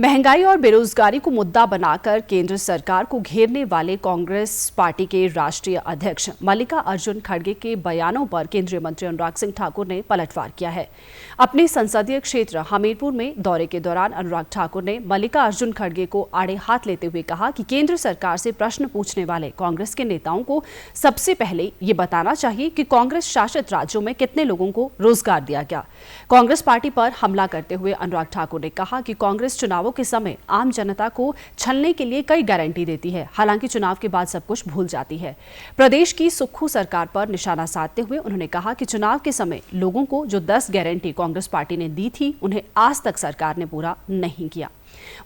महंगाई और बेरोजगारी को मुद्दा बनाकर केंद्र सरकार को घेरने वाले कांग्रेस पार्टी के राष्ट्रीय अध्यक्ष मल्लिकार्जुन खड़गे के बयानों पर केंद्रीय मंत्री अनुराग सिंह ठाकुर ने पलटवार किया है। अपने संसदीय क्षेत्र हमीरपुर में दौरे के दौरान अनुराग ठाकुर ने मल्लिकार्जुन खड़गे को आड़े हाथ लेते हुए कहा कि केंद्र सरकार से प्रश्न पूछने वाले कांग्रेस के नेताओं को सबसे पहले ये बताना चाहिए कि कांग्रेस शासित राज्यों में कितने लोगों को रोजगार दिया गया। कांग्रेस पार्टी पर हमला करते हुए अनुराग ठाकुर ने कहा कि कांग्रेस चुनावों के समय आम जनता को छलने के लिए कई गारंटी देती है, हालांकि चुनाव के बाद सब कुछ भूल जाती है। प्रदेश की सुक्खू सरकार पर निशाना साधते हुए उन्होंने कहा कि चुनाव के समय लोगों को जो 10 गारंटी कांग्रेस पार्टी ने दी थी उन्हें आज तक सरकार ने पूरा नहीं किया।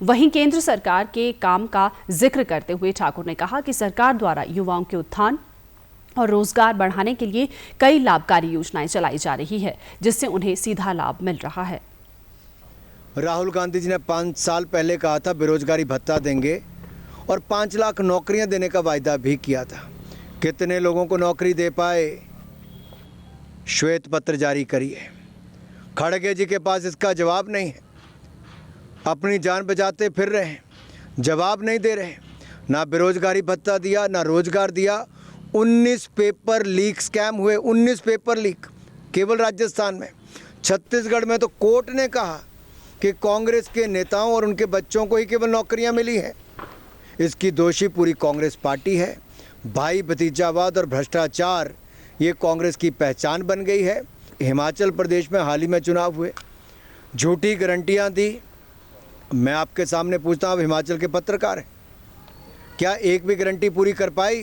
वहीं केंद्र सरकार के काम का जिक्र करते हुए ठाकुर ने कहा कि सरकार द्वारा युवाओं के उत्थान और रोजगार बढ़ाने के लिए कई लाभकारी योजनाएं चलाई जा रही है, जिससे उन्हें सीधा लाभ मिल रहा है। राहुल गांधी जी ने 5 साल पहले कहा था बेरोजगारी भत्ता देंगे और 5 लाख नौकरियां देने का वायदा भी किया था। कितने लोगों को नौकरी दे पाए? श्वेत पत्र जारी करिए। खड़गे जी के पास इसका जवाब नहीं है। अपनी जान बचाते फिर रहे हैं, जवाब नहीं दे रहे। ना बेरोजगारी भत्ता दिया, ना रोजगार दिया। 19 पेपर लीक स्कैम हुए, 19 पेपर लीक केवल राजस्थान में। छत्तीसगढ़ में तो कोर्ट ने कहा कि कांग्रेस के नेताओं और उनके बच्चों को ही केवल नौकरियां मिली हैं। इसकी दोषी पूरी कांग्रेस पार्टी है। भाई भतीजावाद और भ्रष्टाचार ये कांग्रेस की पहचान बन गई है। हिमाचल प्रदेश में हाल ही में चुनाव हुए, झूठी गारंटियां दी। मैं आपके सामने पूछता हूं, आप हिमाचल के पत्रकार हैं, क्या एक भी गारंटी पूरी कर पाई?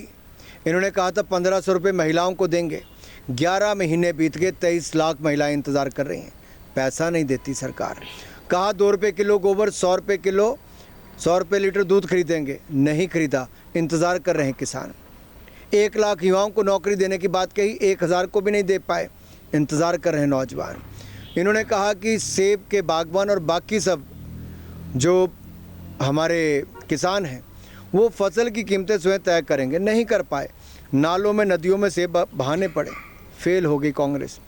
इन्होंने कहा था 1500 रुपये महिलाओं को देंगे। 11 महीने बीत गए, 23 लाख महिलाएं इंतज़ार कर रही हैं, पैसा नहीं देती सरकार। कहा 2 रुपये किलो गोबर, 100 रुपये किलो, 100 रुपये लीटर दूध खरीदेंगे, नहीं खरीदा, इंतज़ार कर रहे हैं किसान। 1 लाख युवाओं को नौकरी देने की बात कही, 1000 को भी नहीं दे पाए, इंतज़ार कर रहे हैं नौजवान। इन्होंने कहा कि सेब के बागवान और बाकी सब जो हमारे किसान हैं वो फसल की कीमतें स्वयं तय करेंगे, नहीं कर पाए। नालों में नदियों में सेब बहाने पड़े, फेल हो गई कांग्रेस।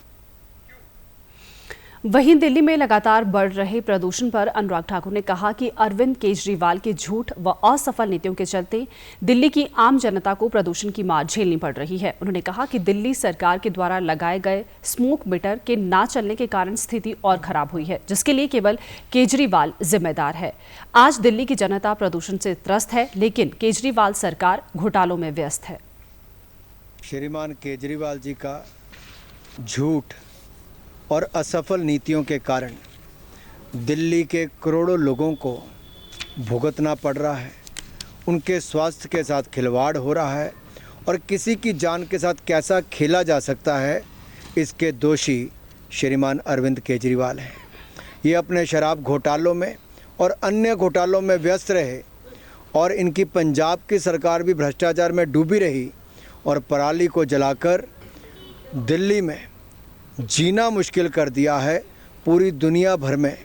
वहीं दिल्ली में लगातार बढ़ रहे प्रदूषण पर अनुराग ठाकुर ने कहा कि अरविंद केजरीवाल के झूठ व असफल नीतियों के चलते दिल्ली की आम जनता को प्रदूषण की मार झेलनी पड़ रही है। उन्होंने कहा कि दिल्ली सरकार के द्वारा लगाए गए स्मोक मीटर के ना चलने के कारण स्थिति और खराब हुई है, जिसके लिए केवल केजरीवाल जिम्मेदार है। आज दिल्ली की जनता प्रदूषण से त्रस्त है, लेकिन केजरीवाल सरकार घोटालों में व्यस्त है। श्रीमान केजरीवाल जी का झूठ और असफल नीतियों के कारण दिल्ली के करोड़ों लोगों को भुगतना पड़ रहा है। उनके स्वास्थ्य के साथ खिलवाड़ हो रहा है और किसी की जान के साथ कैसा खेला जा सकता है, इसके दोषी श्रीमान अरविंद केजरीवाल हैं। ये अपने शराब घोटालों में और अन्य घोटालों में व्यस्त रहे और इनकी पंजाब की सरकार भी भ्रष्टाचार में डूबी रही और पराली को जलाकर दिल्ली में जीना मुश्किल कर दिया है। पूरी दुनिया भर में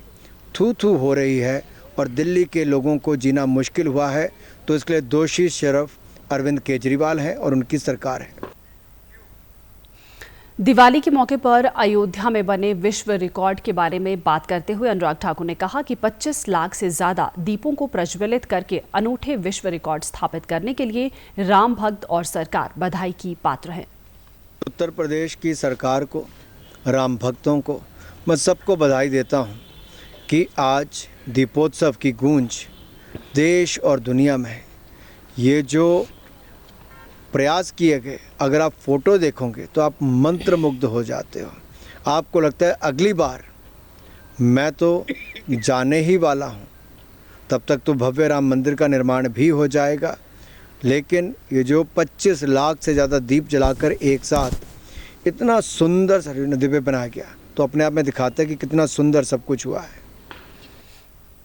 थू थू हो रही है और दिल्ली के लोगों को जीना मुश्किल हुआ है, तो इसके लिए दोषी सिर्फ अरविंद केजरीवाल हैं और उनकी सरकार है। दिवाली के मौके पर अयोध्या में बने विश्व रिकॉर्ड के बारे में बात करते हुए अनुराग ठाकुर ने कहा कि 25 लाख से ज्यादा दीपों को प्रज्वलित करके अनूठे विश्व रिकॉर्ड स्थापित करने के लिए राम भक्त और सरकार बधाई की पात्र है। उत्तर प्रदेश की सरकार को, राम भक्तों को, मैं सबको बधाई देता हूं कि आज दीपोत्सव की गूंज देश और दुनिया में ये जो प्रयास किए गए, अगर आप फोटो देखोगे तो आप मंत्रमुग्ध हो जाते हो। आपको लगता है अगली बार मैं तो जाने ही वाला हूं, तब तक तो भव्य राम मंदिर का निर्माण भी हो जाएगा। लेकिन ये जो 25 लाख से ज़्यादा दीप जलाकर एक साथ इतना सुंदर सरयू नदी पे बनाया गया, तो अपने आप में दिखाता है कि कितना सुंदर सब कुछ हुआ है।